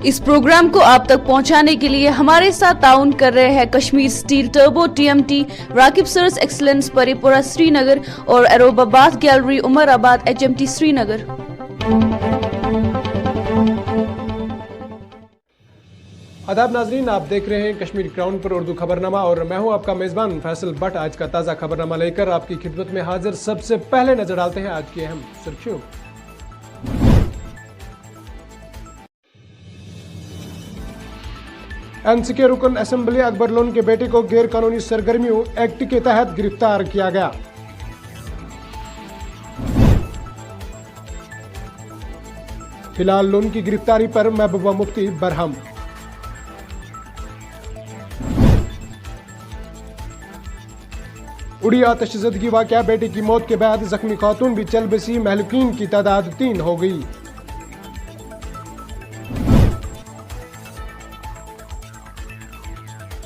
इस प्रोग्राम को आप तक पहुंचाने के लिए हमारे साथ ताउन कर रहे हैं Kashmir steel turbo TMT, Raqib सर्स एक्सलेंस परिपुरा श्रीनगर और एरोबाबाद गैलरी उमराबाद HMT श्रीनगर। आदाब नाजरीन, आप देख रहे हैं कश्मीर क्राउन पर उर्दू खबरनामा और मैं हूं आपका मेजबान फैसल भट्ट। आज का ताज़ा खबरनामा लेकर आपकी खिदमत में हाजिर। सबसे पहले नजर डालते हैं आज की अहम सुर्खियों। NC के रुकन असेंबली अकबर लोन के बेटे को गैर कानूनी सरगर्मियों एक्ट के तहत गिरफ्तार किया गया। फिलहाल लोन की गिरफ्तारी पर महबूबा मुफ्ती बरहम। उड़ी आतिशज़दगी वाक़या, बेटे की मौत के बाद जख्मी खातून भी चल बसी, महलूकीन की तादाद 3 हो गई।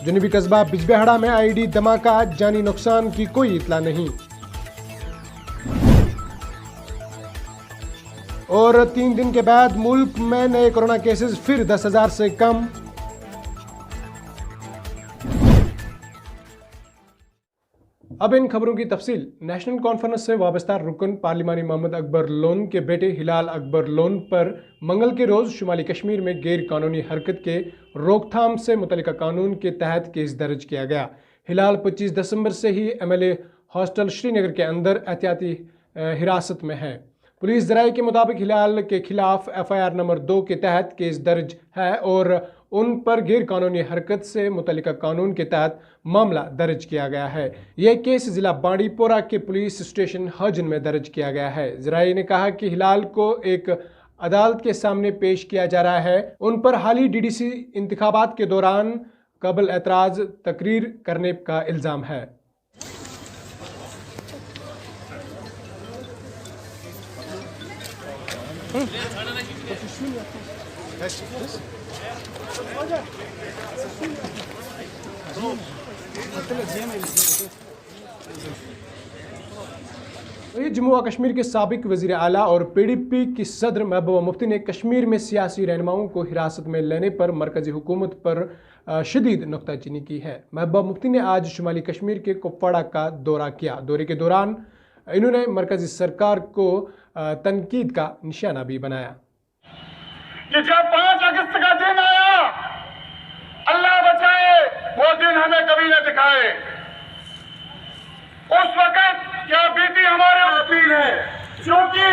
जुनूबी कस्बा बिजबेहड़ा में IED धमाका, जानी नुकसान की कोई इतला नहीं। और 3 दिन के बाद मुल्क में नए कोरोना केसेस फिर 10,000 से कम। अब इन खबरों की तफसील। नेशनल कॉन्फ्रेंस से वाबस्ता रुकन पार्लिमानी मोहम्मद अकबर लोन के बेटे हिलाल अकबर लोन पर मंगल के रोज़ शुमाली कश्मीर में गैर कानूनी हरकत के रोकथाम से मुतल्लिका कानून के तहत केस दर्ज किया गया। हिलाल 25 दिसंबर से ही MLA हॉस्टल श्रीनगर के अंदर एहतियाती हिरासत में है। पुलिस ज़राए के मुताबिक हिलाल के खिलाफ FIR नंबर 2 के तहत केस दर्ज है और उन पर गैर कानूनी हरकत से मुतल्लिका कानून के तहत मामला दर्ज किया गया है। यह केस जिला बांडीपोरा के पुलिस स्टेशन हजन में दर्ज किया गया है। ज़राए ने कहा कि हिलाल को एक अदालत के सामने पेश किया जा रहा है। उन पर हाली DDC इंतखाबात के दौरान कबल एतराज़ तकरीर करने का इल्ज़ाम है। जम्मू व कश्मीर के साबिक वज़ीर आला और PDP की सदर महबूबा मुफ्ती ने कश्मीर में सियासी रहनुमाओं को हिरासत में लेने पर मरकजी हुकूमत पर शदीद नुक्ताचीनी की है। महबूबा मुफ्ती ने आज शुमाली कश्मीर के कुपवाड़ा का दौरा किया। दौरे के दौरान इन्होंने मरकजी सरकार को तनकीद का निशाना भी बनाया कि जब 5 अगस्त का दिन आया, अल्लाह बचाए वो दिन हमें कभी न दिखाए। उस वक्त क्या बीती हमारे अपील है, क्योंकि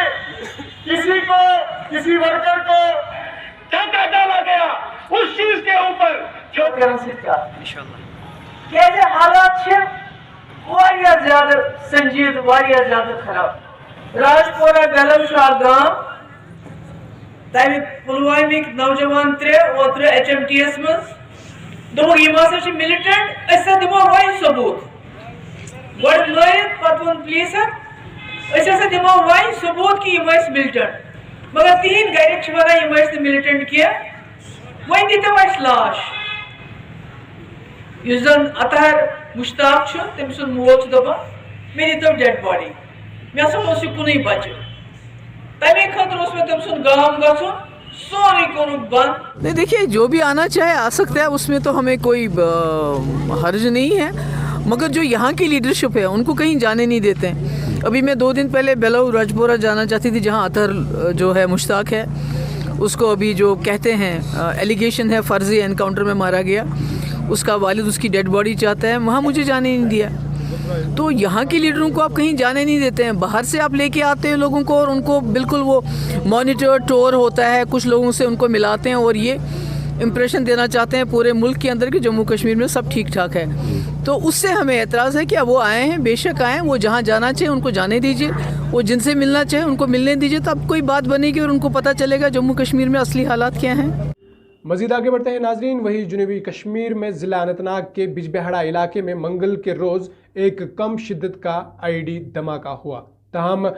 किसी वर्कर को क्या डाला गया उस चीज के ऊपर जो कैसे हालात ज्यादा संजीद, ज्यादा खराब। राजपोरा गलम शाह गांव तम पुलवामिक नौजवान 3 ओत्र HMTS मज दोक मिलिटेंट दिमो वन सबूत गड लयत पत वन पुलिस दिमो वन सबूत कि मिलिटेंट, मगर तीन गर वन मिलिटेंट कह वन दितम लाश। जन अतहर मुश्ताक तम सुन मोल दपान मे दितो डेड बॉडी, मे हसा कुन बच्चे तमे खतर में तम सुन गांव गन सोनी को बंद। नहीं, देखिए जो भी आना चाहे आ सकता है, उसमें तो हमें कोई हर्ज नहीं है, मगर जो यहाँ की लीडरशिप है उनको कहीं जाने नहीं देते हैं। अभी मैं 2 दिन पहले बेलऊ राजपोरा जाना चाहती थी, जहाँ अतहर जो है मुश्ताक है, उसको अभी जो कहते हैं एलिगेशन है फर्जी एनकाउंटर में मारा गया, उसका वालिद उसकी डेड बॉडी चाहता है, वहाँ मुझे जाने नहीं दिया। तो यहाँ के लीडरों को आप कहीं जाने नहीं देते हैं। बाहर से आप लेके आते हैं लोगों को और उनको बिल्कुल वो मॉनिटर टूर होता है, कुछ लोगों से उनको मिलाते हैं और ये इम्प्रेशन देना चाहते हैं पूरे मुल्क के अंदर कि जम्मू कश्मीर में सब ठीक ठाक है। तो उससे हमें एतराज़ है कि अब वो आए हैं, बेशक आएँ, वो जहाँ जाना चाहिए उनको जाने दीजिए, वो जिनसे मिलना चाहे उनको मिलने दीजिए, तब कोई बात बनेगी और उनको पता चलेगा जम्मू कश्मीर में असली हालात क्या हैं। मजीद आगे बढ़ते हैं नाजरीन। वही जुनूबी कश्मीर में ज़िला अनंतनाग के बिजबेहड़ा इलाके में मंगल के रोज़ एक कम शिद्दत का IED धमाका हुआ, ताहम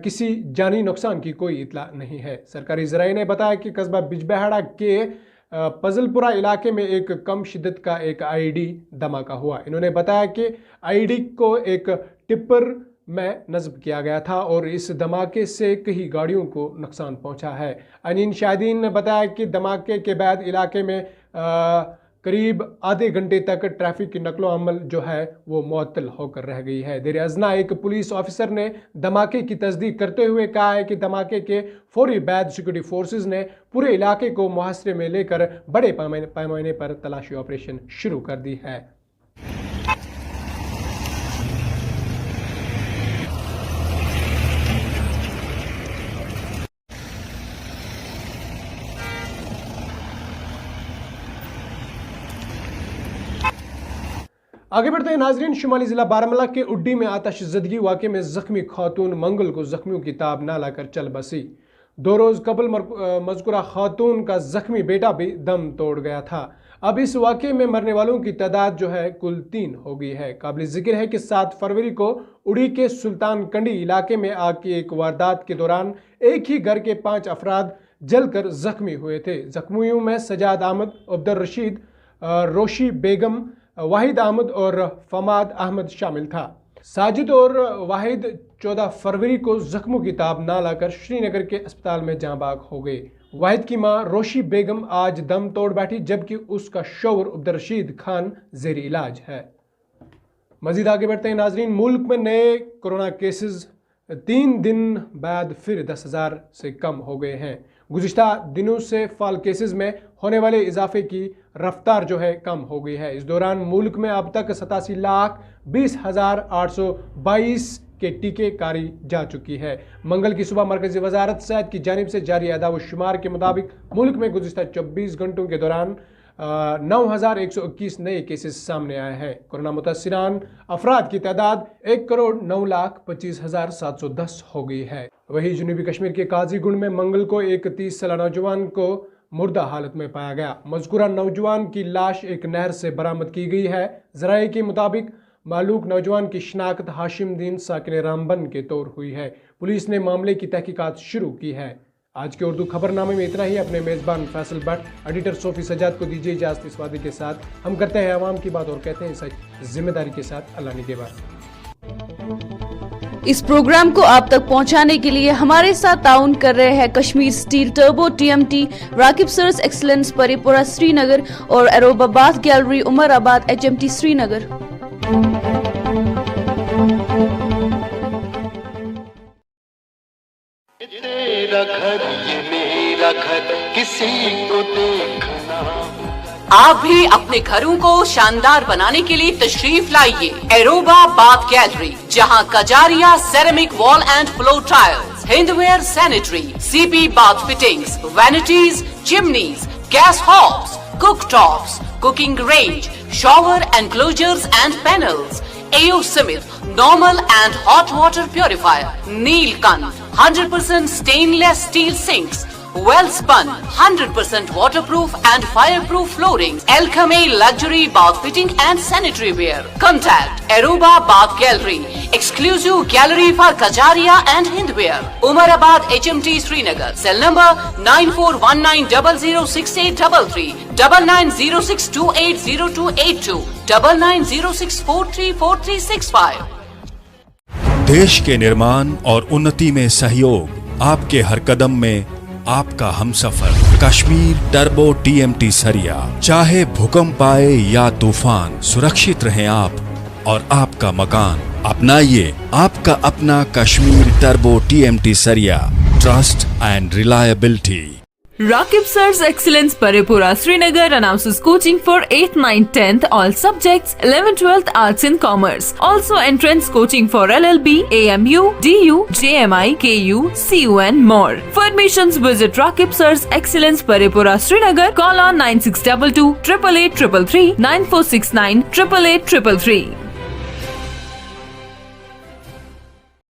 किसी जानी नुकसान की कोई इतला नहीं है। सरकारी ज़राए ने बताया कि कस्बा बिजबेहड़ा के पजलपुरा इलाके में एक कम शिद्दत का एक IED धमाका हुआ। इन्होंने बताया कि IED को एक टिप्पर में नस्ब किया गया था और इस धमाके से कई गाड़ियों को नुकसान पहुंचा है। अनीन शाहिदीन ने बताया कि धमाके के बाद इलाके में करीब आधे घंटे तक ट्रैफिक की नकलो अमल जो है वो मुअत्तल होकर रह गई है। देर अज़ना एक पुलिस ऑफिसर ने धमाके की तस्दीक करते हुए कहा है कि धमाके के फौरी बाद सिक्योरिटी फोर्सेस ने पूरे इलाके को मुहासरे में लेकर बड़े पैमाने पर तलाशी ऑपरेशन शुरू कर दी है। आगे बढ़ते हैं नाजरीन, शुमाली जिला बारामूला के उड्डी में आतश ज़दगी वाक़े में जख्मी खातून मंगल को जख्मियों की ताब ना लाकर चल बसी। 2 रोज़ कबल मज़कूरा खातून का जख्मी बेटा भी दम तोड़ गया था। अब इस वाक़े में मरने वालों की तादाद जो है कुल 3 हो गई है। काबिल ज़िक्र है कि 7 फरवरी को उड़ी के सुल्तान कंडी इलाके में आग की एक वारदात के दौरान एक ही घर के 5 अफराद जलकर जख्मी हुए थे। जख्मियों में सजाद अहमद, अब्दुल रशीद, रोशी बेगम, वाहिद अहमद और फमाद अहमद शामिल था। साजिद और वाहिद 14 फरवरी को जख्मों की ताब ना लाकर श्रीनगर के अस्पताल में जाँ बाग हो गए। वाहिद की मां रोशी बेगम आज दम तोड़ बैठी, जबकि उसका शौहर अब्दुल रशीद खान ज़ेरी इलाज है। मजीद आगे बढ़ते हैं नाजरीन, मुल्क में नए कोरोना केसेस 3 दिन बाद फिर 10,000 से कम हो गए हैं। गुज़िश्ता दिनों से फाल केसेस में होने वाले इजाफे की रफ्तार जो है कम हो गई है। इस दौरान मुल्क में अब तक 87,20,822 के टीके कारी जा चुकी है। मंगल की सुबह मरकजी वजारत सेहत की जानिब से जारी अदाव शुमार के मुताबिक मुल्क में गुज़िश्ता 24 घंटों के दौरान 9,121 नए केसेस सामने आए हैं। कोरोना मुतासिरान अफराद की तादाद 1,09,25,710 हो गई है। वहीं जनूबी कश्मीर के काजीगुंड में मंगल को एक 30 साल नौजवान को मुर्दा हालत में पाया गया। मज़कूरा नौजवान की लाश एक नहर से बरामद की गई है। ज़राए के मुताबिक मालूक नौजवान की शिनाख्त हाशिम दीन साकिन रामबन के तौर हुई है। पुलिस ने मामले की तहकीकात शुरू की है। आज के उर्दू खबरनामे में इतना ही। अपने मेज़बान फैसल भट्ट, एडिटर सोफी सजाद को दीजिए इजाज़त इस वादे के साथ हम करते हैं आवाम की बात और कहते हैं सच जिम्मेदारी के साथ। अल्लाह निगहबान। इस प्रोग्राम को आप तक पहुंचाने के लिए हमारे साथ ताउन कर रहे हैं Kashmir steel turbo TMT, Raqib सर्स एक्सलेंस परिपुरा श्रीनगर और एरोबाबाद गैलरी उमराबाद HMT श्रीनगर। तेरा घर ये मेरा घर किसी को देखना। आप भी अपने घरों को शानदार बनाने के लिए तशरीफ लाइए एरोबाबाद गैलरी, जहां Kajaria ceramic wall and floor tiles, Hindware sanitary, CP bath fittings, vanities, chimneys, gas hobs, cooktops, cooking range, shower enclosures and panels, AO Smith normal and hot water purifier, Neelkant 100% stainless steel sinks, well-spun, 100% waterproof and fireproof flooring, Alchemy luxury bath fitting and sanitary ware. Contact Aruba Bath Gallery, exclusive gallery for Kajaria and Hindware, Umarabad HMT Srinagar. Cell number 9419006833, 9906280282, 9906434365. देश के निर्माण और उन्नति में सहयोग, आपके हर कदम में आपका हमसफर। कश्मीर टर्बो TMT सरिया, चाहे भूकंप आए या तूफान, सुरक्षित रहें आप और आपका मकान। अपनाइए आपका अपना कश्मीर टर्बो TMT सरिया, trust and reliability. Rakib Sir's Excellence Paripura Srinagar announces coaching for 8th, 9th, 10th all subjects, 11th, 12th Arts and Commerce. Also entrance coaching for LLB, AMU, DU, JMI, KU, CU and more. For admissions visit Rakib Sir's Excellence Paripura Srinagar. Call on 9622 888 333 9469 888 333.